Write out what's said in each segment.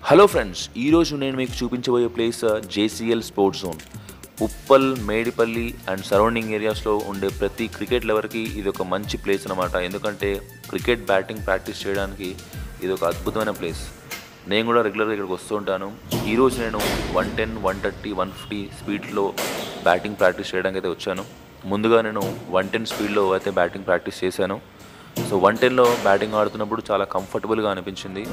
Hello friends, ఈరోజు నేను మీకు చూపించబోయే place JCL sports zone. Uppal, Medipalli and surrounding ఏరియాస్లో ఉండే ప్రతి క్రికెట్ లవర్కి ఇది ఒక మంచి ప్లేస్ అనమాట. ఎందుకంటే క్రికెట్ బ్యాటింగ్ ప్రాక్టీస్ చేయడానికి ఇది ఒక అద్భుతమైన ప్లేస్. నేను కూడా రెగ్యులర్గా ఇక్కడికి వస్తూ ఉంటాను. ఈరోజు నేను 110, 130, 150 స్పీడ్లో బ్యాటింగ్ ప్రాక్టీస్ చేయడానికి అయితే వచ్చాను. ముందుగా నేను 110 స్పీడ్లో అయితే బ్యాటింగ్ ప్రాక్టీస్ చేశాను. సో 110లో బ్యాటింగ్ ఆడుతున్నప్పుడు చాలా కంఫర్టబుల్గా అనిపించింది.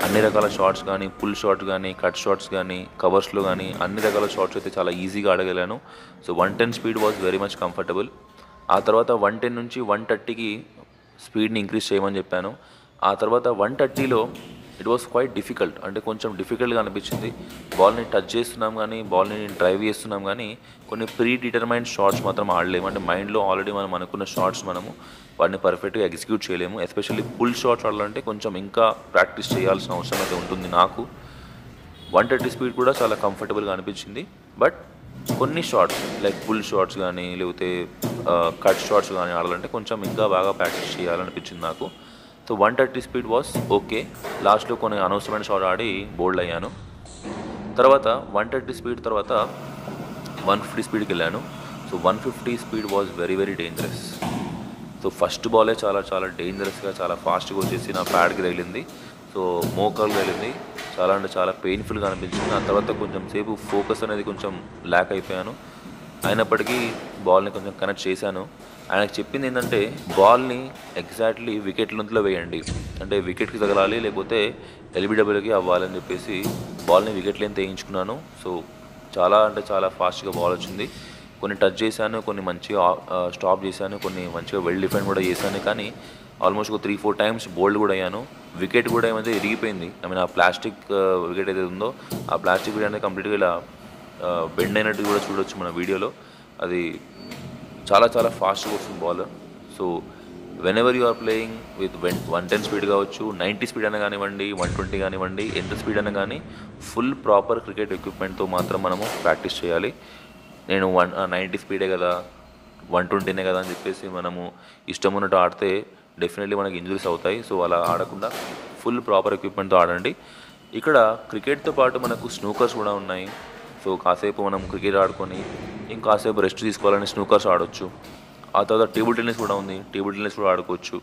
అన్ని రకాల షాట్స్ కానీ, పుల్ షాట్స్ కానీ, కట్ షాట్స్ కానీ, కవర్స్లో కానీ అన్ని రకాల షాట్స్ అయితే చాలా ఈజీగా ఆడగలను. So 110 speed was very much comfortable. ఆ తర్వాత 110 నుంచి 130కి స్పీడ్ని ఇంక్రీజ్ చేయమని చెప్పాను. ఆ తర్వాత 130లో ఇట్ వాస్ క్వైట్ డిఫికల్ట్, అంటే కొంచెం డిఫికల్ట్గా అనిపించింది. బాల్ని టచ్ చేస్తున్నాం కానీ, బాల్ని డ్రైవ్ చేస్తున్నాం కానీ కొన్ని ప్రీ డిటర్మైన్డ్ షాట్స్ మాత్రం ఆడలేము. అంటే మైండ్లో ఆల్రెడీ మనం అనుకున్న షాట్స్ మనము వాటిని పర్ఫెక్ట్గా ఎగ్జిక్యూట్ చేయలేము. ఎస్పెషల్లీ పుల్ షాట్స్ ఆడాలంటే కొంచెం ఇంకా ప్రాక్టీస్ చేయాల్సిన అవసరం అయితే ఉంటుంది. నాకు 130 స్పీడ్ కూడా చాలా కంఫర్టబుల్గా అనిపించింది. బట్ కొన్ని షాట్స్ లైక్ పుల్ షాట్స్ కానీ, లేకపోతే కట్ షాట్స్ కానీ ఆడాలంటే కొంచెం ఇంకా బాగా ప్రాక్టీస్ చేయాలనిపించింది నాకు. So 130 speed was okay. లాస్ట్లో కొన్ని అనవసరమైన షాట్ ఆడి బోల్డ్ అయ్యాను. తర్వాత 130 స్పీడ్ తర్వాత 150 స్పీడ్కి వెళ్ళాను. So 150 speed was very very dangerous. So first బాలే చాలా డేంజరస్గా, చాలా ఫాస్ట్గా వచ్చేసి నా ప్యాడ్కి తగిలింది. సో మోకాలు తగిలింది. చాలా అంటే చాలా పెయిన్ఫుల్గా అనిపించింది. ఆ తర్వాత కొంచెం సేపు ఫోకస్ అనేది కొంచెం ల్యాక్ అయిపోయాను. అయినప్పటికీ బాల్ని కొంచెం కనెక్ట్ చేశాను. ఆయనకు చెప్పింది ఏంటంటే బాల్ని ఎగ్జాక్ట్లీ వికెట్ లెంత్లో వేయండి, అంటే వికెట్కి తగలాలి, లేకపోతే ఎల్బిడబ్ల్యూకి అవ్వాలని చెప్పేసి బాల్ని వికెట్ లెంత్ వేయించుకున్నాను. సో చాలా ఫాస్ట్గా బాల్ వచ్చింది. కొన్ని టచ్ చేశాను, కొన్ని మంచిగా స్టాప్ చేశాను, కొన్ని మంచిగా వెల్ డిఫెండ్ కూడా చేశాను. కానీ ఆల్మోస్ట్ ఒక 3-4 టైమ్స్ బోల్డ్ కూడా అయ్యాను. వికెట్ కూడా ఏమైతే ఇరిగిపోయింది. ఐ మీన్ ఆ ప్లాస్టిక్ వికెట్ ఏదైతే ఉందో ఆ ప్లాస్టిక్ వికెట్ అనేది కంప్లీట్గా ఇలా బెండ్ అయినట్టు కూడా చూడొచ్చు మన వీడియోలో. అది చాలా ఫాస్ట్గా వస్తుంది ball. So whenever you are playing with 110 speed కావచ్చు, 90 స్పీడ్ అయినా కానివ్వండి, 120 కానివ్వండి, ఎంత స్పీడ్ అయినా కానీ ఫుల్ ప్రాపర్ క్రికెట్ ఎక్విప్మెంట్తో మాత్రం మనము ప్రాక్టీస్ చేయాలి. నేను 90 స్పీడే కదా, 120నే కదా అని చెప్పేసి మనము ఇష్టం ఉన్నట్టు ఆడితే డెఫినెట్లీ మనకి ఇంజురీస్ అవుతాయి. సో అలా ఆడకుండా ఫుల్ ప్రాపర్ ఎక్విప్మెంట్తో ఆడండి. ఇక్కడ క్రికెట్తో పాటు మనకు స్నూకర్స్ కూడా ఉన్నాయి. సో కాసేపు మనం క్రికెట్ ఆడుకొని ఇంకాసేపు రెస్ట్ తీసుకోవాలని స్నూకర్స్ ఆడొచ్చు. ఆ తర్వాత టేబుల్ టెన్నిస్ కూడా ఉంది, టేబుల్ టెన్నిస్ కూడా ఆడుకోవచ్చు.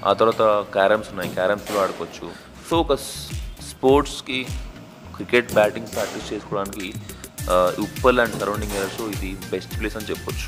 ఆ తర్వాత క్యారమ్స్ ఉన్నాయి, క్యారమ్స్ కూడా ఆడుకోవచ్చు. సో ఒక స్పోర్ట్స్కి క్రికెట్ బ్యాటింగ్ ప్రాక్టీస్ చేసుకోవడానికి ఉప్పల్ అండ్ సరౌండింగ్ ఏరియాస్లో ఇది బెస్ట్ ప్లేస్ అని చెప్పొచ్చు.